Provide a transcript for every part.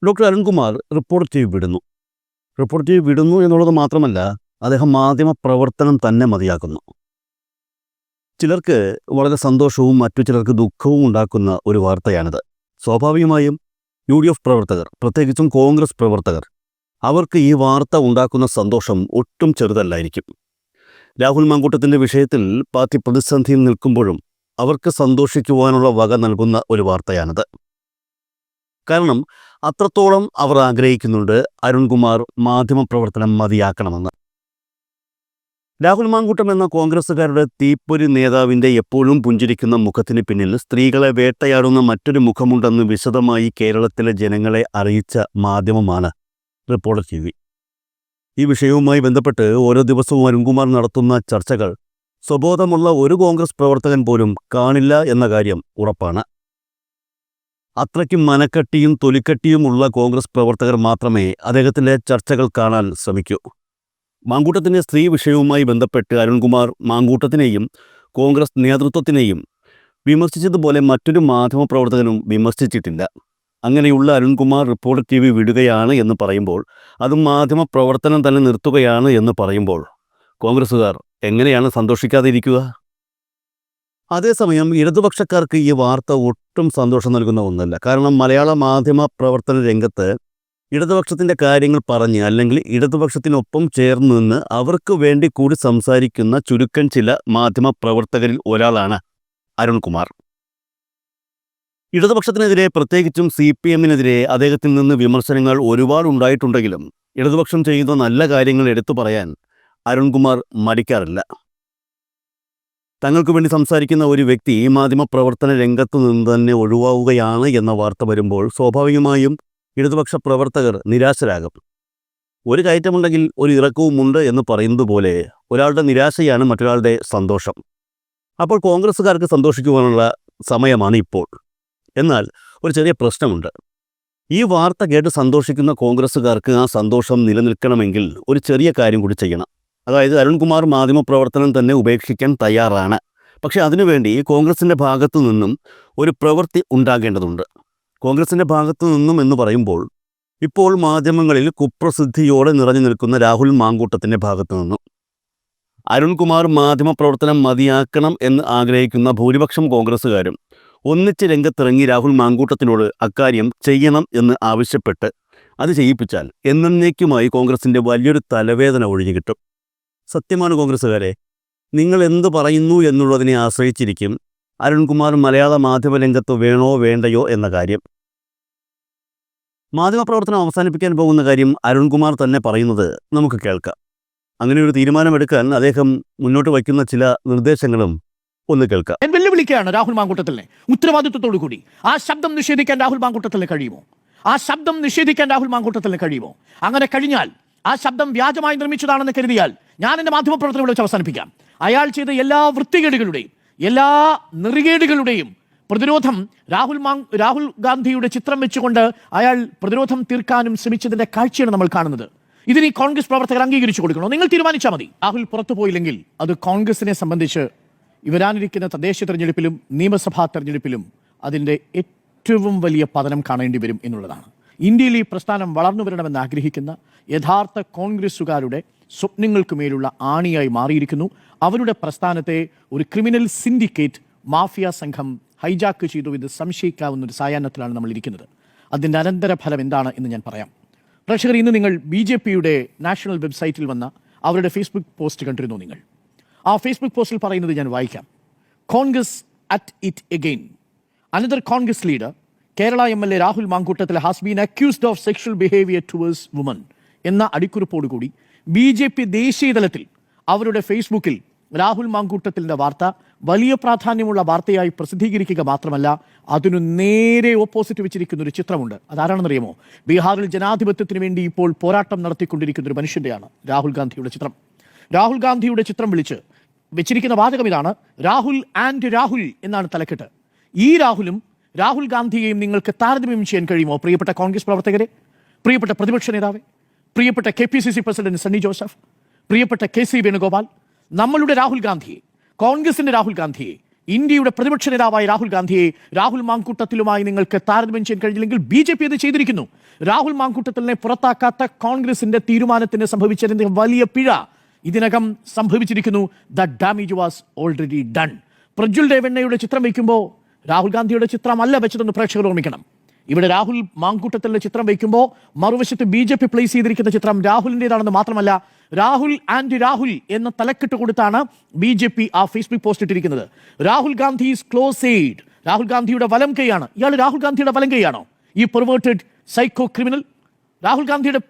Doctor Arunkumar report ചെയ്ത് വിടുന്നു എന്നുള്ളത് മാത്രമല്ല, അദ്ദേഹം മാധ്യമ പ്രവർത്തനം തന്നെ മതിയാക്കുന്നു. ചിലർക്ക് വളരെ സന്തോഷവും മറ്റു ചിലർക്ക് ദുഃഖവും ഉണ്ടാക്കുന്ന ഒരു വാർത്തയാണിത്. സ്വാഭാവികമായും UDF പ്രവർത്തകർ, പ്രത്യേകിച്ചും കോൺഗ്രസ് പ്രവർത്തകർ, അവർക്ക് ഈ വാർത്ത ഉണ്ടാക്കുന്ന സന്തോഷം ഒട്ടും ചെറുതല്ലായിരിക്കും. രാഹുൽ മാങ്കൂട്ടത്തിൻ്റെ വിഷയത്തിൽ പാർട്ടി പ്രതിസന്ധിയിൽ നിൽക്കുമ്പോഴും അവർക്ക് സന്തോഷിക്കുവാനുള്ള വക നൽകുന്ന ഒരു വാർത്തയാണിത്. കാരണം അത്രത്തോളം അവർ ആഗ്രഹിക്കുന്നുണ്ട് അരുൺകുമാർ മാധ്യമപ്രവർത്തനം മതിയാക്കണമെന്ന്. രാഹുൽ മാങ്കൂട്ടം എന്ന കോൺഗ്രസ്സുകാരുടെ തീപ്പൊരി നേതാവിൻ്റെ എപ്പോഴും പുഞ്ചിരിക്കുന്ന മുഖത്തിന് പിന്നിൽ സ്ത്രീകളെ വേട്ടയാടുന്ന മറ്റൊരു മുഖമുണ്ടെന്ന് വിശദമായി കേരളത്തിലെ ജനങ്ങളെ അറിയിച്ച മാധ്യമമാണ് റിപ്പോർട്ടർ TV. ഈ വിഷയവുമായി ബന്ധപ്പെട്ട് ഓരോ ദിവസവും അരുൺകുമാർ നടത്തുന്ന ചർച്ചകൾ സ്വബോധമുള്ള ഒരു കോൺഗ്രസ് പ്രവർത്തകൻ പോലും കാണില്ല എന്ന കാര്യം ഉറപ്പാണ്. അത്രയ്ക്കും മനക്കട്ടിയും തൊലിക്കട്ടിയുമുള്ള കോൺഗ്രസ് പ്രവർത്തകർ മാത്രമേ അദ്ദേഹത്തിൻ്റെ ചർച്ചകൾ കാണാൻ ശ്രമിക്കൂ. മാങ്കൂട്ടത്തിൻ്റെ സ്ത്രീ വിഷയവുമായി ബന്ധപ്പെട്ട് അരുൺകുമാർ മാങ്കൂട്ടത്തിനെയും കോൺഗ്രസ് നേതൃത്വത്തിനെയും വിമർശിച്ചതുപോലെ മറ്റൊരു മാധ്യമപ്രവർത്തകനും വിമർശിച്ചിട്ടില്ല. അങ്ങനെയുള്ള അരുൺകുമാർ റിപ്പോർട്ടർ TV വിടുകയാണ് എന്ന് പറയുമ്പോൾ, അതും മാധ്യമപ്രവർത്തനം തന്നെ നിർത്തുകയാണ് എന്ന് പറയുമ്പോൾ കോൺഗ്രസ്സുകാർ എങ്ങനെയാണ് സന്തോഷിക്കാതിരിക്കുക? അതേസമയം ഇടതുപക്ഷക്കാർക്ക് ഈ വാർത്ത ഒട്ടും സന്തോഷം നൽകുന്ന ഒന്നല്ല. കാരണം മലയാള മാധ്യമ പ്രവർത്തന രംഗത്ത് ഇടതുപക്ഷത്തിൻ്റെ കാര്യങ്ങൾ പറഞ്ഞ്, അല്ലെങ്കിൽ ഇടതുപക്ഷത്തിനൊപ്പം ചേർന്ന് നിന്ന് അവർക്ക് വേണ്ടി കൂടി സംസാരിക്കുന്ന ചുരുക്കം ചില മാധ്യമ പ്രവർത്തകരിൽ ഒരാളാണ് അരുൺകുമാർ. ഇടതുപക്ഷത്തിനെതിരെ, പ്രത്യേകിച്ചും CPM-നെതിരെ അദ്ദേഹത്തിൽ നിന്ന് വിമർശനങ്ങൾ ഒരുപാട് ഉണ്ടായിട്ടുണ്ടെങ്കിലും ഇടതുപക്ഷം ചെയ്യുന്ന നല്ല കാര്യങ്ങൾ എടുത്തു പറയാൻ അരുൺകുമാർ മടിക്കാറില്ല. തങ്ങൾക്ക് വേണ്ടി സംസാരിക്കുന്ന ഒരു വ്യക്തി ഈ മാധ്യമ പ്രവർത്തന രംഗത്തു നിന്ന് തന്നെ ഒഴിവാവുകയാണ് എന്ന വാർത്ത വരുമ്പോൾ സ്വാഭാവികമായും ഇടതുപക്ഷ പ്രവർത്തകർ നിരാശരാകും. ഒരു കയറ്റമുണ്ടെങ്കിൽ ഒരു ഇറക്കവുമുണ്ട് എന്ന് പറയുന്നത് പോലെ ഒരാളുടെ നിരാശയാണ് മറ്റൊരാളുടെ സന്തോഷം. അപ്പോൾ കോൺഗ്രസ്സുകാർക്ക് സന്തോഷിക്കുവാനുള്ള സമയമാണ് ഇപ്പോൾ. എന്നാൽ ഒരു ചെറിയ പ്രശ്നമുണ്ട്. ഈ വാർത്ത കേട്ട് സന്തോഷിക്കുന്ന കോൺഗ്രസ്സുകാർക്ക് ആ സന്തോഷം നിലനിൽക്കണമെങ്കിൽ ഒരു ചെറിയ കാര്യം കൂടി ചെയ്യണം. അതായത് അരുൺകുമാർ മാധ്യമപ്രവർത്തനം തന്നെ ഉപേക്ഷിക്കാൻ തയ്യാറാണ്. പക്ഷേ അതിനുവേണ്ടി കോൺഗ്രസിൻ്റെ ഭാഗത്തു നിന്നും ഒരു പ്രവൃത്തി ഉണ്ടാകേണ്ടതുണ്ട്. കോൺഗ്രസിൻ്റെ ഭാഗത്തു നിന്നും എന്ന് പറയുമ്പോൾ ഇപ്പോൾ മാധ്യമങ്ങളിൽ കുപ്രസിദ്ധിയോടെ നിറഞ്ഞു നിൽക്കുന്ന രാഹുൽ മാങ്കൂട്ടത്തിൻ്റെ ഭാഗത്തു നിന്നും. അരുൺകുമാർ മാധ്യമപ്രവർത്തനം മതിയാക്കണം എന്ന് ആഗ്രഹിക്കുന്ന ഭൂരിപക്ഷം കോൺഗ്രസ്സുകാരും ഒന്നിച്ച് രംഗത്തിറങ്ങി രാഹുൽ മാങ്കൂട്ടത്തിനോട് അക്കാര്യം ചെയ്യണം എന്ന് ആവശ്യപ്പെട്ട് അത് ചെയ്യിപ്പിച്ചാൽ എന്നേക്കുമായി കോൺഗ്രസിൻ്റെ വലിയൊരു തലവേദന ഒഴിഞ്ഞു കിട്ടും. സത്യമാണ് കോൺഗ്രസ്സുകാരെ, നിങ്ങൾ എന്ത് പറയുന്നു എന്നുള്ളതിനെ ആശ്രയിച്ചിരിക്കും അരുൺകുമാർ മലയാള മാധ്യമ രംഗത്ത് വേണോ വേണ്ടയോ എന്ന കാര്യം. മാധ്യമപ്രവർത്തനം അവസാനിപ്പിക്കാൻ പോകുന്ന കാര്യം അരുൺകുമാർ തന്നെ പറയുന്നത് നമുക്ക് കേൾക്കാം. അങ്ങനെ ഒരു തീരുമാനമെടുക്കാൻ അദ്ദേഹം മുന്നോട്ട് വയ്ക്കുന്ന ചില നിർദ്ദേശങ്ങളും ഒന്ന് കേൾക്കാം. വെല്ലുവിളിക്കുകയാണ് രാഹുൽ മാങ്കൂട്ടത്തിനെ ഉത്തരവാദിത്വത്തോടു കൂടി. ആ ശബ്ദം നിഷേധിക്കാൻ രാഹുൽ മാങ്കൂട്ടത്തിന് കഴിയുമോ? അങ്ങനെ കഴിഞ്ഞാൽ, ആ ശബ്ദം വ്യാജമായി നിർമ്മിച്ചതാണെന്ന് കരുതിയാൽ, ഞാൻ എൻ്റെ മാധ്യമപ്രവർത്തനം വിളിച്ച് അവസാനിപ്പിക്കാം. അയാൾ ചെയ്ത എല്ലാ വൃത്തികേടുകളുടെയും എല്ലാ നെറികേടുകളുടെയും പ്രതിരോധം രാഹുൽ ഗാന്ധിയുടെ ചിത്രം വെച്ചുകൊണ്ട് അയാൾ പ്രതിരോധം തീർക്കാനും ശ്രമിച്ചതിന്റെ കാഴ്ചയാണ് നമ്മൾ കാണുന്നത്. ഇതിന് ഈ കോൺഗ്രസ് പ്രവർത്തകർ അംഗീകരിച്ചു കൊടുക്കണോ? നിങ്ങൾ തീരുമാനിച്ചാൽ മതി. രാഹുൽ പുറത്തു പോയില്ലെങ്കിൽ അത് കോൺഗ്രസിനെ സംബന്ധിച്ച് വരാനിരിക്കുന്ന തദ്ദേശ തെരഞ്ഞെടുപ്പിലും നിയമസഭാ തെരഞ്ഞെടുപ്പിലും അതിൻ്റെ ഏറ്റവും വലിയ പതനം കാണേണ്ടി വരും എന്നുള്ളതാണ്. ഇന്ത്യയിൽ ഈ പ്രസ്ഥാനം വളർന്നു വരണമെന്ന് ആഗ്രഹിക്കുന്ന യഥാർത്ഥ കോൺഗ്രസ്സുകാരുടെ സ്വപ്നങ്ങൾക്കുമേലുള്ള ആണിയായി മാറിയിരിക്കുന്നു. അവരുടെ പ്രസ്ഥാനത്തെ ഒരു ക്രിമിനൽ സിൻഡിക്കേറ്റ്, മാഫിയ സംഘം ഹൈജാക്ക് ചെയ്തു എന്ന് സംശയിക്കാവുന്ന ഒരു സായാഹ്നത്തിലാണ് നമ്മൾ ഇരിക്കുന്നത്. അതിൻ്റെ അനന്തരഫലം എന്താണ് എന്ന് ഞാൻ പറയാം. പ്രേക്ഷകർ, ഇന്ന് നിങ്ങൾ BJP-യുടെ നാഷണൽ വെബ്സൈറ്റിൽ വന്ന അവരുടെ ഫേസ്ബുക്ക് പോസ്റ്റ് കണ്ടിരുന്നു. നിങ്ങൾ ആ ഫേസ്ബുക്ക് പോസ്റ്റിൽ പറയുന്നത് ഞാൻ വായിക്കാം. Congress at it again. Another Congress leader, Kerala MLA Rahul Mankootathil has been accused of sexual behaviour towards women എന്ന അടിക്കുറിപ്പോടുകൂടി BJP ദേശീയ തലത്തിൽ അവരുടെ ഫേസ്ബുക്കിൽ രാഹുൽ മാങ്കൂട്ടത്തിൻ്റെ വാർത്ത വലിയ പ്രാധാന്യമുള്ള വാർത്തയായി പ്രസിദ്ധീകരിക്കുക മാത്രമല്ല, അതിനു നേരെ ഓപ്പോസിറ്റ് വെച്ചിരിക്കുന്ന ഒരു ചിത്രമുണ്ട്. അതാരാണെന്നറിയാമോ? ബീഹാറിൽ ജനാധിപത്യത്തിന് വേണ്ടി ഇപ്പോൾ പോരാട്ടം നടത്തിക്കൊണ്ടിരിക്കുന്ന ഒരു മനുഷ്യൻ്റെയാണ് രാഹുൽ ഗാന്ധിയുടെ ചിത്രം. രാഹുൽ ഗാന്ധിയുടെ ചിത്രം വിളിച്ച് വെച്ചിരിക്കുന്ന വാചകം ഇതാണ്: രാഹുൽ ആൻഡ് രാഹുൽ എന്നാണ് തലക്കെട്ട്. ഈ രാഹുലും രാഹുൽ ഗാന്ധിയെയും നിങ്ങൾക്ക് താരതമ്യം ചെയ്യാൻ കഴിയുമോ? പ്രിയപ്പെട്ട കോൺഗ്രസ് പ്രവർത്തകരെ, പ്രിയപ്പെട്ട പ്രതിപക്ഷ നേതാവ്, പ്രിയപ്പെട്ട KPCC പ്രസിഡന്റ് സണ്ണി ജോസഫ്, പ്രിയപ്പെട്ട KC വേണുഗോപാൽ, നമ്മളുടെ രാഹുൽ ഗാന്ധിയെ, കോൺഗ്രസിന്റെ രാഹുൽ ഗാന്ധിയെ ഇന്ത്യയുടെ പ്രതിപക്ഷ നേതാവായ രാഹുൽ ഗാന്ധിയെ രാഹുൽ മാങ്കൂട്ടത്തിലുമായി നിങ്ങൾക്ക് താരതമ്യം ചെയ്യാൻ കഴിഞ്ഞില്ലെങ്കിൽ BJP അത് ചെയ്തിരിക്കുന്നു. രാഹുൽ മാങ്കൂട്ടത്തിലിനെ പുറത്താക്കാത്ത കോൺഗ്രസിന്റെ തീരുമാനത്തിന് സംഭവിച്ചതിന്റെ വലിയ പിഴ ഇതിനകം സംഭവിച്ചിരിക്കുന്നു. The damage was already done. Prajwal രേവണ്ണയുടെ ചിത്രം വയ്ക്കുമ്പോൾ രാഹുൽ ഗാന്ധിയുടെ ചിത്രമല്ല വെച്ചതെന്ന് പ്രേക്ഷകർ ഓർമ്മിക്കണം. ഇവിടെ രാഹുൽ മാങ്കൂട്ടത്തിലെ ചിത്രം വയ്ക്കുമ്പോൾ മറുവശത്ത് BJP പ്ലേസ് ചെയ്തിരിക്കുന്ന ചിത്രം രാഹുലിൻ്റെതാണെന്ന് മാത്രമല്ല, രാഹുൽ ആൻഡ് രാഹുൽ എന്ന തലക്കെട്ട് കൊടുത്താണ് BJP ആ ഫേസ്ബുക്ക് പോസ്റ്റ് ഇട്ടിരിക്കുന്നത്. Rahul Gandhi is close aid. Rahul ഗാന്ധിയുടെ വലം കൈയാണ്. ഇയാൾ രാഹുൽ ഗാന്ധിയുടെ വലം കൈയാണോ? ഈ പെർവേർട്ടഡ് സൈക്കോ ക്രിമിനൽ രാഹുൽ ഗാന്ധിയുടെ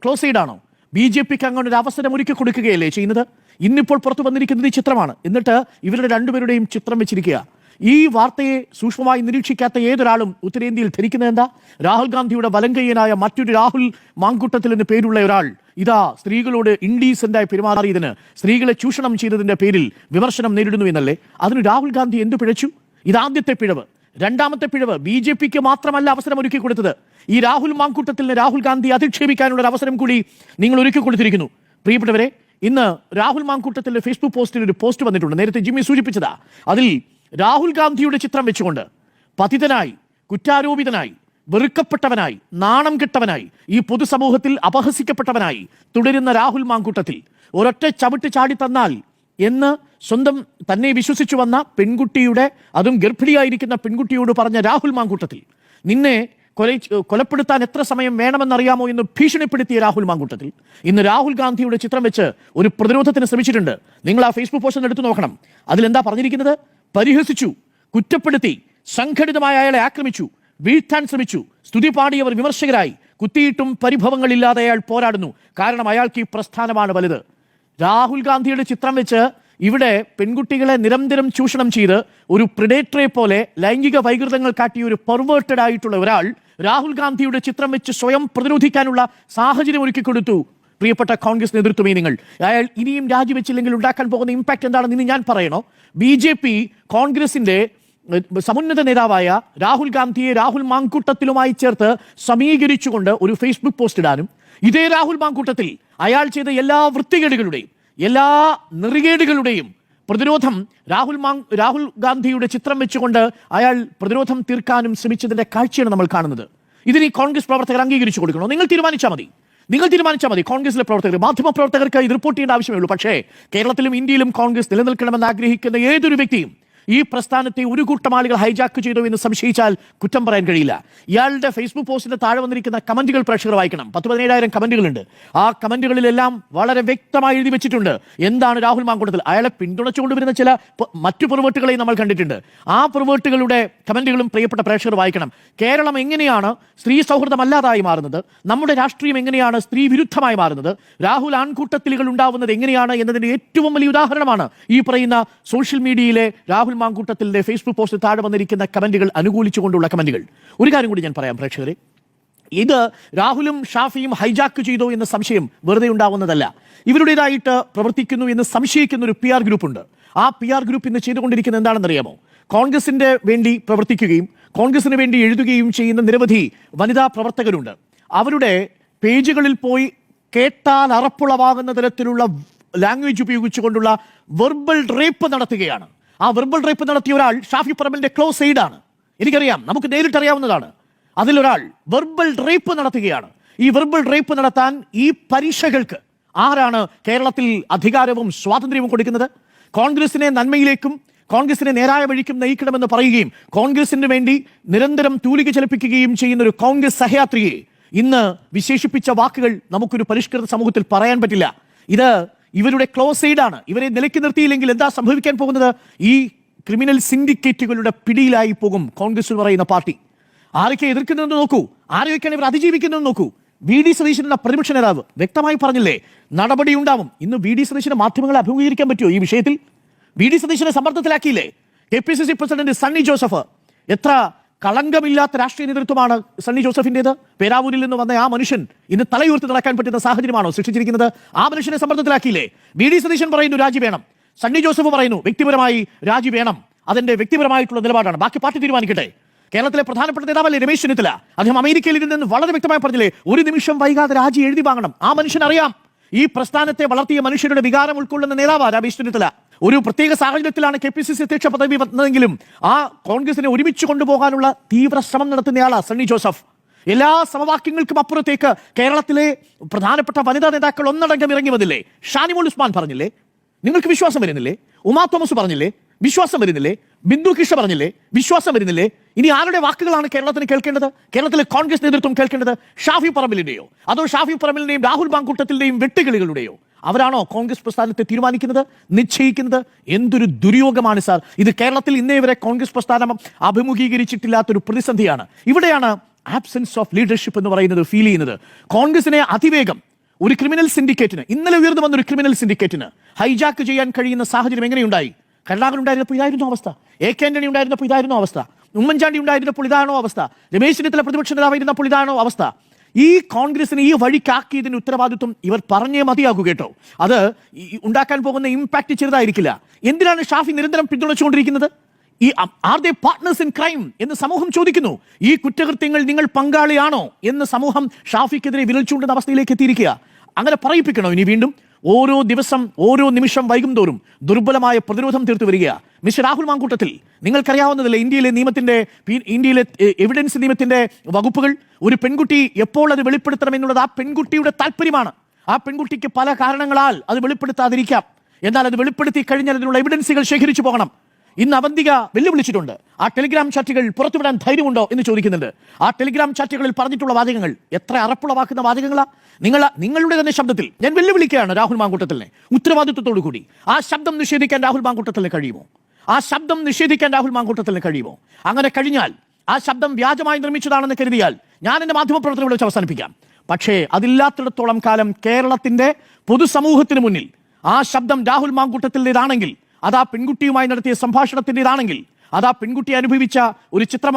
ക്ലോസ് എയ്ഡ് ആണോ? BJPക്ക് അങ്ങനെ ഒരു അവസരം ഒരുക്കി കൊടുക്കുകയല്ലേ ചെയ്യുന്നത്? ഇന്നിപ്പോൾ പുറത്തു വന്നിരിക്കുന്നത് ഈ ചിത്രമാണ്. എന്നിട്ട് ഇവരുടെ രണ്ടുപേരുടെയും ചിത്രം വെച്ചിരിക്കുക. ഈ വാർത്തയെ സൂക്ഷ്മമായി നിരീക്ഷിക്കാത്ത ഏതൊരാളും ഉത്തരേന്ത്യയിൽ ധരിക്കുന്നത് എന്താ? രാഹുൽ ഗാന്ധിയുടെ വലങ്കയ്യനായ മറ്റൊരു രാഹുൽ മാങ്കൂട്ടത്തിൽ എന്ന് പേരുള്ള ഒരാൾ ഇതാ സ്ത്രീകളോട് ഇൻഡീസെന്റായി പെരുമാറിയതിന്, സ്ത്രീകളെ ചൂഷണം ചെയ്തതിന്റെ പേരിൽ വിമർശനം നേരിടുന്നു എന്നല്ലേ? അതിന് രാഹുൽ ഗാന്ധി എന്തു പിഴച്ചു? ഇതാദ്യത്തെ പിഴവ്. രണ്ടാമത്തെ പിഴവ്, BJPക്ക് മാത്രമല്ല അവസരം ഒരുക്കി കൊടുത്തത്, ഈ രാഹുൽ മാങ്കൂട്ടത്തിന് രാഹുൽ ഗാന്ധി അധിക്ഷേപിക്കാനുള്ള ഒരു അവസരം കൂടി നിങ്ങൾ ഒരുക്കി കൊടുത്തിരിക്കുന്നു. പ്രിയപ്പെട്ടവരെ, ഇന്ന് രാഹുൽ മാങ്കൂട്ടത്തിന്റെ ഫേസ്ബുക്ക് പോസ്റ്റിൽ ഒരു പോസ്റ്റ് വന്നിട്ടുണ്ട്. നേരത്തെ ജിമ്മി സൂചിപ്പിച്ചതാ. അതിൽ രാഹുൽ ഗാന്ധിയുടെ ചിത്രം വെച്ചുകൊണ്ട് പതിതനായി, കുറ്റാരോപിതനായി, വെറുക്കപ്പെട്ടവനായി, നാണം കെട്ടവനായി, ഈ പൊതുസമൂഹത്തിൽ അപഹസിക്കപ്പെട്ടവനായി തുടരുന്ന രാഹുൽ മാങ്കൂട്ടത്തിൽ ഒരൊറ്റ ചവിട്ട് ചാടി തന്നാൽ എന്ന് സ്വന്തം തന്നെ വിശ്വസിച്ചു വന്ന പെൺകുട്ടിയുടെ, അതും ഗർഭിണിയായിരിക്കുന്ന പെൺകുട്ടിയോട് പറഞ്ഞ രാഹുൽ മാങ്കൂട്ടത്തിൽ, നിന്നെ കൊലപ്പെടുത്താൻ എത്ര സമയം വേണമെന്നറിയാമോ എന്ന് ഭീഷണിപ്പെടുത്തിയ രാഹുൽ മാങ്കൂട്ടത്തിൽ ഇന്ന് രാഹുൽ ഗാന്ധിയുടെ ചിത്രം വെച്ച് ഒരു പ്രതിരോധത്തിന് ശ്രമിച്ചിട്ടുണ്ട്. നിങ്ങൾ ആ ഫേസ്ബുക്ക് പോസ്റ്റ് എടുത്തു നോക്കണം. അതിലെന്താ പറഞ്ഞിരിക്കുന്നത്? പരിഹസിച്ചു, കുറ്റപ്പെടുത്തി, സംഘടിതമായ അയാളെ ആക്രമിച്ചു, വീഴ്ത്താൻ ശ്രമിച്ചു, സ്തുതി പാടിയവർ വിമർശകരായി, കുത്തിയിട്ടും പരിഭവങ്ങളില്ലാതെ അയാൾ പോരാടുന്നു. കാരണം അയാൾക്ക് ഈ പ്രസ്ഥാനമാണ് വലുത്. രാഹുൽ ഗാന്ധിയുടെ ചിത്രം വെച്ച് ഇവിടെ പെൺകുട്ടികളെ നിരന്തരം ചൂഷണം ചെയ്ത് ഒരു പ്രിഡേറ്ററെ പോലെ ലൈംഗിക വൈകൃതങ്ങൾ കാട്ടിയ ഒരു പെർവേർട്ടഡ് ആയിട്ടുള്ള ഒരാൾ രാഹുൽ ഗാന്ധിയുടെ ചിത്രം വെച്ച് സ്വയം പ്രതിരോധിക്കാനുള്ള സാഹചര്യം ഒരുക്കി കൊടുത്തു. പ്രിയപ്പെട്ട കോൺഗ്രസ് നേതൃത്വമേ, നിങ്ങൾ അയാൾ ഇനിയും രാജിവെച്ചില്ലെങ്കിൽ ഉണ്ടാക്കാൻ പോകുന്ന ഇമ്പാക്ട് എന്താണെന്ന് ഇനി ഞാൻ പറയണോ? BJP കോൺഗ്രസിന്റെ സമുന്നത നേതാവായ രാഹുൽ ഗാന്ധിയെ രാഹുൽ മാങ്കൂട്ടത്തിലുമായി ചേർത്ത് സമീകരിച്ചുകൊണ്ട് ഒരു ഫേസ്ബുക്ക് പോസ്റ്റ് ഇടാനും, ഇതേ രാഹുൽ മാങ്കൂട്ടത്തിൽ അയാൾ ചെയ്ത എല്ലാ വൃത്തികേടുകളുടെയും എല്ലാ നെറികേടുകളുടെയും പ്രതിരോധം രാഹുൽ ഗാന്ധിയുടെ ചിത്രം വെച്ചുകൊണ്ട് അയാൾ പ്രതിരോധം തീർക്കാനും ശ്രമിച്ചതിന്റെ കാഴ്ചയാണ് നമ്മൾ കാണുന്നത്. ഇതിന് ഈ കോൺഗ്രസ് പ്രവർത്തകർ അംഗീകരിച്ചു കൊടുക്കണോ? നിങ്ങൾ തീരുമാനിച്ചാൽ മതി. കോൺഗ്രസിലെ പ്രവർത്തകർ, മാധ്യമ പ്രവർത്തകർക്ക് ഇത് റിപ്പോർട്ട് ചെയ്യേണ്ട ആവശ്യമേ ഉള്ളൂ. പക്ഷേ കേരളത്തിലും ഇന്ത്യയിലും കോൺഗ്രസ് നിലനിൽക്കണമെന്ന് ആഗ്രഹിക്കുന്ന ഏതൊരു വ്യക്തിയും ഈ പ്രസ്ഥാനത്തെ ഒരു കൂട്ടം ആളുകൾ ഹൈജാക്ക് ചെയ്തു എന്ന് സംശയിച്ചാൽ കുറ്റം പറയാൻ കഴിയില്ല. ഇയാളുടെ ഫേസ്ബുക്ക് പോസ്റ്റിന്റെ താഴെ വന്നിരിക്കുന്ന കമന്റുകൾ പ്രേക്ഷകർ വായിക്കണം. 17,000 കമന്റുകളുണ്ട്. ആ കമന്റുകളിലെല്ലാം വളരെ വ്യക്തമായി എഴുതി വെച്ചിട്ടുണ്ട് എന്താണ് രാഹുൽ മാങ്കൂട്ടത്തിൽ. അയാളെ പിന്തുണച്ചുകൊണ്ടുവരുന്ന ചില മറ്റു പെർവേർട്ടുകളെയും നമ്മൾ കണ്ടിട്ടുണ്ട്. ആ പെർവേർട്ടുകളുടെ കമന്റുകളും പ്രിയപ്പെട്ട പ്രേക്ഷകർ വായിക്കണം. കേരളം എങ്ങനെയാണ് സ്ത്രീ സൗഹൃദമല്ലാതായി മാറുന്നത്, നമ്മുടെ രാഷ്ട്രീയം എങ്ങനെയാണ് സ്ത്രീ വിരുദ്ധമായി മാറുന്നത്, രാഹുൽ ആൺകൂട്ടത്തിലുകൾ ഉണ്ടാവുന്നത് എങ്ങനെയാണ് എന്നതിന്റെ ഏറ്റവും വലിയ ഉദാഹരണമാണ് ഈ പറയുന്ന സോഷ്യൽ മീഡിയയിലെ രാഹുൽ മാങ്കൂട്ടത്തിന്റെ ഫേസ്ബുക്ക് പോസ്റ്റിൽ താഴെ വന്നിരിക്കുന്ന കമന്റുകൾ, അനുകൂലിച്ചുകൊണ്ടുള്ള കമന്റുകൾ. ഒരു കാര്യം കൂടി ഞാൻ പറയാം പ്രേക്ഷകരെ, ഇത് രാഹുലും ഷാഫിയും ഹൈജാക്ക് ചെയ്തോ എന്ന സംശയം വെറുതെ ഉണ്ടാവുന്നതല്ല. ഇവരുടേതായിട്ട് പ്രവർത്തിക്കുന്നു എന്ന് സംശയിക്കുന്ന ഒരു PR ഗ്രൂപ്പുണ്ട്. ആ PR ഗ്രൂപ്പ് ഇന്ന് ചെയ്തുകൊണ്ടിരിക്കുന്നത് എന്താണെന്നറിയാമോ? കോൺഗ്രസിന്റെ വേണ്ടി പ്രവർത്തിക്കുകയും കോൺഗ്രസിന് വേണ്ടി എഴുതുകയും ചെയ്യുന്ന നിരവധി വനിതാ പ്രവർത്തകരുണ്ട്. അവരുടെ പേജുകളിൽ പോയി കേട്ടാൽ അറപ്പുളവാകുന്ന തരത്തിലുള്ള ലാംഗ്വേജ് ഉപയോഗിച്ചുകൊണ്ടുള്ള വെർബൽ റേപ്പ് നടത്തുകയാണ്. ആ വെർബൽ റേപ്പ് നടത്തിയ ഒരാൾ ഷാഫി പറമ്പലിന്റെ ക്ലോസ് എയ്ഡാണ്. എനിക്കറിയാം, നമുക്ക് നേരിട്ടറിയാവുന്നതാണ്. അതിലൊരാൾ വെർബൽ റേപ്പ് നടത്തുകയാണ്. ഈ വെർബൽ റേപ്പ് നടത്താൻ ഈ പരീക്ഷകൾക്ക് ആരാണ് കേരളത്തിൽ അധികാരവും സ്വാതന്ത്ര്യവും കൊടുക്കുന്നത്? കോൺഗ്രസിനെ നന്മയിലേക്കും കോൺഗ്രസിനെ നേരായ വഴിക്കും നയിക്കണമെന്ന് പറയുകയും കോൺഗ്രസിന് വേണ്ടി നിരന്തരം തൂലിക ചലിപ്പിക്കുകയും ചെയ്യുന്ന ഒരു കോൺഗ്രസ് സഹയാത്രിയെ ഇന്ന് വിശേഷിപ്പിച്ച വാക്കുകൾ നമുക്കൊരു പരിഷ്കൃത സമൂഹത്തിൽ പറയാൻ പറ്റില്ല. ഇത് ഇവരുടെ ക്ലോസ് എയ്ഡാണ്. ഇവരെ നിലയ്ക്ക് നിർത്തിയില്ലെങ്കിൽ എന്താ സംഭവിക്കാൻ പോകുന്നത്? ഈ ക്രിമിനൽ സിൻഡിക്കേറ്റുകളുടെ പിടിയിലായി പോകും കോൺഗ്രസ് എന്ന് പറയുന്ന പാർട്ടി. ആരൊക്കെ എതിർക്കുന്നതെന്ന് നോക്കൂ, ആരൊക്കെയാണ് ഇവർ അതിജീവിക്കുന്നതെന്ന് നോക്കൂ. VD സതീശൻ എന്ന പ്രതിപക്ഷ നേതാവ് വ്യക്തമായി പറഞ്ഞില്ലേ, നടപടി ഉണ്ടാവും. ഇന്ന് VD സതീശനെ മാധ്യമങ്ങളെ അഭിമുഖീകരിക്കാൻ പറ്റുമോ ഈ വിഷയത്തിൽ? VD സതീശനെ സമ്മർദ്ദത്തിലാക്കിയില്ലേ? KPCC പ്രസിഡന്റ് സണ്ണി ജോസഫ്, എത്ര കളങ്കമില്ലാത്ത രാഷ്ട്രീയ നേതൃത്വമാണ് സണ്ണി ജോസഫിന്റേത്. പേരാവൂരിൽ നിന്ന് വന്ന ആ മനുഷ്യൻ ഇന്ന് തലയുയർത്തി നടക്കാൻ പറ്റുന്ന സാഹചര്യമാണോ സൃഷ്ടിച്ചിരിക്കുന്നത്? ആ മനുഷ്യനെ സമ്മർദ്ദത്തിലാക്കിയില്ലേ? VD സതീശൻ പറയുന്നു രാജി വേണം, സണ്ണി ജോസഫ് പറയുന്നു വ്യക്തിപരമായി രാജി വേണം, അതെന്റെ വ്യക്തിപരമായിട്ടുള്ള നിലപാടാണ്, ബാക്കി പാർട്ടി തീരുമാനിക്കട്ടെ. കേരളത്തിലെ പ്രധാനപ്പെട്ട നേതാവല്ലേ രമേശ് ചെന്നിത്തല, അദ്ദേഹം അമേരിക്കയിൽ ഇരുന്ന് വളരെ വ്യക്തമായി പറഞ്ഞില്ലേ, ഒരു നിമിഷം വൈകാതെ രാജി എഴുതി വാങ്ങണം. ആ മനുഷ്യൻ അറിയാം, ഈ പ്രസ്ഥാനത്തെ വളർത്തിയ മനുഷ്യരുടെ വികാരം ഉൾക്കൊള്ളുന്ന നേതാവാ രമേശ് ചെന്നിത്തല. ഒരു പ്രത്യേക സാഹചര്യത്തിലാണ് KPCC അധ്യക്ഷ പദവി വന്നതെങ്കിലും ആ കോൺഗ്രസിനെ ഒരുമിച്ച് കൊണ്ടുപോകാനുള്ള തീവ്ര ശ്രമം നടത്തുന്നയാളാണ് സണ്ണി ജോസഫ്. എല്ലാ സമവാക്യങ്ങൾക്കും അപ്പുറത്തേക്ക് കേരളത്തിലെ പ്രധാനപ്പെട്ട വനിതാ നേതാക്കൾ ഒന്നടങ്കം ഇറങ്ങി വന്നില്ലേ? ഷാനിമോൾ ഉസ്മാൻ പറഞ്ഞില്ലേ? നിങ്ങൾക്ക് വിശ്വാസം വരുന്നില്ലേ? ഉമാ തോമസ് പറഞ്ഞില്ലേ? വിശ്വാസം വരുന്നില്ലേ? ബിന്ദു കൃഷ്ണ പറഞ്ഞില്ലേ? വിശ്വാസം വരുന്നില്ലേ? ഇനി ആരുടെ വാക്കുകളാണ് കേരളത്തിന് കേൾക്കേണ്ടത്? കേരളത്തിലെ കോൺഗ്രസ് നേതൃത്വം കേൾക്കേണ്ടത് ഷാഫി പറമ്പിലിന്റെയോ അതോ ഷാഫി പറമ്പിലിന്റെയും രാഹുൽ മാങ്കൂട്ടത്തിന്റെയും വെട്ടുകിളികളുടെയോ? അവരാണോ കോൺഗ്രസ് പ്രസ്ഥാനത്തെ തീരുമാനിക്കുന്നത്, നിശ്ചയിക്കുന്നത്? എന്തൊരു ദുര്യോഗമാണ് സാർ ഇത്! കേരളത്തിൽ ഇന്നേ വരെ കോൺഗ്രസ് പ്രസ്ഥാനം അഭിമുഖീകരിച്ചിട്ടില്ലാത്തൊരു പ്രതിസന്ധിയാണ്. ഇവിടെയാണ് ആബ്സെൻസ് ഓഫ് ലീഡർഷിപ്പ് എന്ന് പറയുന്നത് ഫീൽ ചെയ്യുന്നത്. കോൺഗ്രസിനെ അതിവേഗം ഒരു ക്രിമിനൽ സിൻഡിക്കേറ്റിന്, ഇന്നലെ ഉയർന്നു വന്നൊരു ക്രിമിനൽ സിൻഡിക്കേറ്റിന് ഹൈജാക്ക് ചെയ്യാൻ കഴിയുന്ന സാഹചര്യം എങ്ങനെയുണ്ടായി? കരുണാകരൻ ഉണ്ടായിരുന്നപ്പോൾ ഇതായിരുന്നു അവസ്ഥ, AK ആന്റണി ഉണ്ടായിരുന്നപ്പോൾ ഇതായിരുന്നു അവസ്ഥ, ഉമ്മൻചാണ്ടി ഉണ്ടായിരുന്നപ്പോൾ ഇതാണോ അവസ്ഥ, രമേശ് ചെന്നിത്തല പ്രതിപക്ഷ നേതാവായിരുന്നപ്പോൾ ഇതാണോ അവസ്ഥ? ഈ കോൺഗ്രസിനെ ഈ വഴിക്കാക്കിയതിന് ഉത്തരവാദിത്വം ഇവർ പറഞ്ഞേ മതിയാകൂ കേട്ടോ. അത് ഉണ്ടാക്കാൻ പോകുന്ന ഇമ്പാക്ട് ചെറുതായിരിക്കില്ല. എന്തിനാണ് ഷാഫി നിരന്തരം പിന്തുണച്ചുകൊണ്ടിരിക്കുന്നത്? ഈ are they partners in crime എന്ന് സമൂഹം ചോദിക്കുന്നു. ഈ കുറ്റകൃത്യങ്ങൾ നിങ്ങൾ പങ്കാളിയാണോ എന്ന് സമൂഹം ഷാഫിക്കെതിരെ വിരൽ ചൂണ്ടുന്ന അവസ്ഥയിലേക്ക് എത്തിയിരിക്കുക. അങ്ങനെ പറയിപ്പിക്കണോ ഇനി വീണ്ടും? ഓരോ ദിവസം ഓരോ നിമിഷം വൈകും തോറും ദുർബലമായ പ്രതിരോധം തീർത്തു വരിക. മിസ്റ്റർ രാഹുൽ മാങ്കൂട്ടത്തിൽ, നിങ്ങൾക്കറിയാവുന്നതല്ലേ ഇന്ത്യയിലെ എവിഡൻസ് നിയമത്തിന്റെ വകുപ്പുകൾ? ഒരു പെൺകുട്ടി എപ്പോൾ അത് വെളിപ്പെടുത്തണം എന്നുള്ളത് ആ പെൺകുട്ടിയുടെ താല്പര്യമാണ്. ആ പെൺകുട്ടിക്ക് പല കാരണങ്ങളാൽ അത് വെളിപ്പെടുത്താതിരിക്കാം. എന്നാൽ അത് വെളിപ്പെടുത്തി കഴിഞ്ഞാൽ അതിനുള്ള എവിഡൻസുകൾ ശേഖരിച്ചു പോകണം. ഇന്ന് അവന്തിക വെല്ലുവിളിച്ചിട്ടുണ്ട്. ആ ടെലിഗ്രാം ചാറ്റുകൾ പുറത്തുവിടാൻ ധൈര്യമുണ്ടോ എന്ന് ചോദിക്കുന്നുണ്ട്. ആ ടെലിഗ്രാം ചാറ്റുകളിൽ പറഞ്ഞിട്ടുള്ള വാചകങ്ങൾ എത്ര അറപ്പുളവാക്കുന്ന വാചകങ്ങളാ! നിങ്ങളുടെ തന്നെ ശബ്ദത്തിൽ ഞാൻ വെല്ലുവിളിക്കുകയാണ് രാഹുൽ മാങ്കൂട്ടത്തിലിനെ ഉത്തരവാദിത്വത്തോടു കൂടി. ആ ശബ്ദം നിഷേധിക്കാൻ രാഹുൽ മാങ്കൂട്ടത്തിന് കഴിയുമോ? ആ ശബ്ദം നിഷേധിക്കാൻ രാഹുൽ മാങ്കൂട്ടത്തിന് കഴിയുമോ? അങ്ങനെ കഴിഞ്ഞാൽ, ആ ശബ്ദം വ്യാജമായി നിർമ്മിച്ചതാണെന്ന് കരുതിയാൽ ഞാൻ എൻ്റെ മാധ്യമപ്രവർത്തനം വിളിച്ച് അവസാനിപ്പിക്കാം. പക്ഷേ അതില്ലാത്തിടത്തോളം കാലം കേരളത്തിന്റെ പൊതുസമൂഹത്തിന് മുന്നിൽ ആ ശബ്ദം രാഹുൽ മാങ്കൂട്ടത്തിൻ്റെതാണെങ്കിൽ, അത് ആ പെൺകുട്ടിയുമായി നടത്തിയ സംഭാഷണത്തിൻ്റെതാണെങ്കിൽ, അത് ആ പെൺകുട്ടി അനുഭവിച്ച ഒരു ചിത്രം,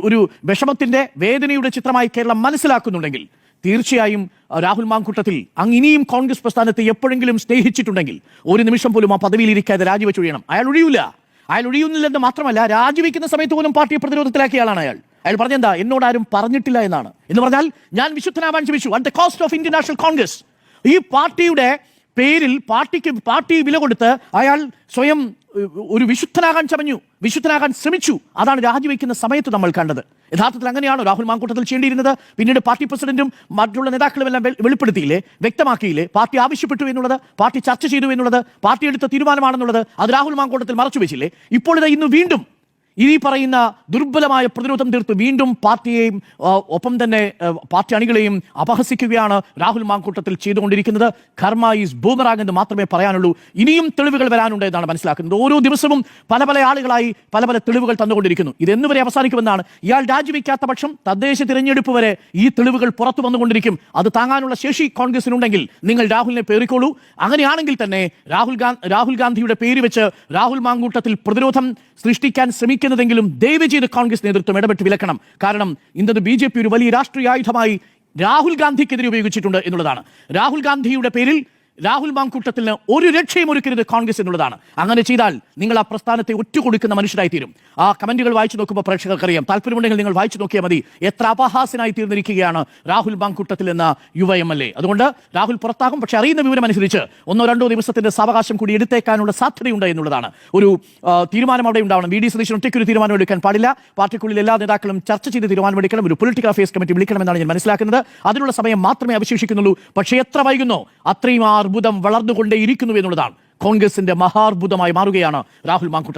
ഒരു വിഷമത്തിന്റെ വേദനയുടെ ചിത്രമായി കേരളം മനസ്സിലാക്കുന്നുണ്ടെങ്കിൽ, തീർച്ചയായും രാഹുൽ മാങ്കൂട്ടത്തിൽ അങ്ങ് ഇനിയും കോൺഗ്രസ് പ്രസ്ഥാനത്തെ എപ്പോഴെങ്കിലും സ്നേഹിച്ചിട്ടുണ്ടെങ്കിൽ ഒരു നിമിഷം പോലും ആ പദവിയിൽ ഇരിക്കാതെ രാജിവെച്ചൊഴിയണം. അയാൾ ഒഴിയുന്നില്ലെന്ന് മാത്രമല്ല, രാജിവെക്കുന്ന സമയത്ത് പോലും പാർട്ടിയെ പ്രതിരോധത്തിലാക്കിയ ആളാണ് അയാൾ പറഞ്ഞെന്താ? എന്നോട് ആരും പറഞ്ഞിട്ടില്ല എന്നാണ്. എന്ന് പറഞ്ഞാൽ ഞാൻ വിശുദ്ധനാവാൻ ശ്രമിച്ചു at the cost of Indian national Congress. ഈ പാർട്ടിയുടെ പേരിൽ പാർട്ടി വില കൊടുത്ത് അയാൾ സ്വയം ഒരു വിശുദ്ധനാകാൻ ശ്രമിച്ചു. അതാണ് രാജിവെക്കുന്ന സമയത്ത് നമ്മൾ കണ്ടത്. യഥാർത്ഥത്തിൽ അങ്ങനെയാണോ രാഹുൽ മാങ്കൂട്ടത്തിൽ ചെയ്യേണ്ടിയിരുന്നത്? പിന്നീട് പാർട്ടി പ്രസിഡന്റും മറ്റുള്ള നേതാക്കളും എല്ലാം വെളിപ്പെടുത്തിയില്ലേ, വ്യക്തമാക്കിയില്ലേ? പാർട്ടി ആവശ്യപ്പെട്ടു എന്നുള്ളത്, പാർട്ടി ചർച്ച ചെയ്തു എന്നുള്ളത്, പാർട്ടി എടുത്ത തീരുമാനമാണെന്നുള്ളത് അത് രാഹുൽ മാങ്കൂട്ടത്തിൽ മറച്ചു വെച്ചില്ലേ? ഇപ്പോൾ ഇന്ന് വീണ്ടും ഈ പറയുന്ന ദുർബലമായ പ്രതിരോധം തീർത്ത് വീണ്ടും പാർട്ടിയെയും ഒപ്പം തന്നെ പാർട്ടി അണികളെയും അപഹസിക്കുകയാണ് രാഹുൽ മാങ്കൂട്ടത്തിൽ ചെയ്തുകൊണ്ടിരിക്കുന്നത്. കർമ്മ ഈസ് ബൂമറാങ് എന്ന് മാത്രമേ പറയാനുള്ളൂ. ഇനിയും തെളിവുകൾ വരാനുണ്ട് എന്നാണ് മനസ്സിലാക്കുന്നത്. ഓരോ ദിവസവും പല ആളുകളായി പല തെളിവുകൾ തന്നുകൊണ്ടിരിക്കുന്നു. ഇതെന്നുവരെ അവസാനിക്കുമെന്നാണ്? ഇയാൾ രാജിവെക്കാത്ത പക്ഷം തദ്ദേശ തിരഞ്ഞെടുപ്പ് വരെ ഈ തെളിവുകൾ പുറത്തു വന്നുകൊണ്ടിരിക്കും. അത് താങ്ങാനുള്ള ശേഷി കോൺഗ്രസിനുണ്ടെങ്കിൽ നിങ്ങൾ രാഹുലിനെ പേറിക്കോളൂ. അങ്ങനെയാണെങ്കിൽ തന്നെ രാഹുൽ ഗാന്ധിയുടെ പേര് വെച്ച് രാഹുൽ മാങ്കൂട്ടത്തിൽ പ്രതിരോധം സൃഷ്ടിക്കാൻ ശ്രമിക്കുന്നതെങ്കിലും ദയവ് ചെയ്ത് കോൺഗ്രസ് നേതൃത്വം ഇടപെട്ട് വിലക്കണം. കാരണം ഇന്നത് BJP ഒരു വലിയ രാഷ്ട്രീയ ആയുധമായി രാഹുൽ ഗാന്ധിക്കെതിരെ ഉപയോഗിച്ചിട്ടുണ്ട് എന്നുള്ളതാണ്. രാഹുൽ ഗാന്ധിയുടെ പേരിൽ രാഹുൽ മാങ്കൂട്ടത്തിന് ഒരു രക്ഷയും ഒരുക്കരുത് കോൺഗ്രസ് എന്നുള്ളതാണ്. അങ്ങനെ ചെയ്താൽ നിങ്ങൾ ആ പ്രസ്ഥാനത്തെ ഒറ്റുകൊടുക്കുന്ന മനുഷ്യരായി തീരും. ആ കമന്റുകൾ വായിച്ചു നോക്കുമ്പോൾ പ്രേക്ഷകർക്കറിയാം. താല്പര്യമുണ്ടെങ്കിൽ നിങ്ങൾ വായിച്ചു നോക്കിയാൽ മതി. എത്ര അപഹാസ്യനായി തീർന്നിരിക്കുകയാണ് രാഹുൽ മാങ്കൂട്ടത്തിൽ എന്ന യുവ MLA. അതുകൊണ്ട് രാഹുൽ പുറത്താകും. പക്ഷേ അറിയുന്ന വിവരം അനുസരിച്ച് 1-2 ദിവസത്തിന്റെ സാവകാശം കൂടി എടുത്തേക്കാനുള്ള സാധ്യതയുണ്ട് എന്നുള്ളതാണ്. ഒരു തീരുമാനം അവിടെ ഉണ്ടാവണം. VD സതീശൻ ഒറ്റയ്ക്കൊരു തീരുമാനം എടുക്കാൻ പാടില്ല. പാർട്ടിക്കുള്ളിൽ എല്ലാ നേതാക്കളും ചർച്ച ചെയ്ത് തീരുമാനമെടുക്കണം. ഒരു പൊളിറ്റിക്കൽ അഫയേഴ്സ് കമ്മിറ്റി വിളിക്കണമെന്നാണ് ഞാൻ മനസ്സിലാക്കുന്നത്. അതിനുള്ള സമയം മാത്രമേ അവശേഷിക്കുന്നുള്ളൂ. പക്ഷേ എത്ര വൈകുന്നോ അത്രയും അർബുദം വളർന്നുകൊണ്ടേയിരിക്കുന്നു എന്നുള്ളതാണ്. കോൺഗ്രസിന്റെ മഹാർബുദമായി മാറുകയാണ് രാഹുൽ മാങ്കൂട്ടത്തിൽ.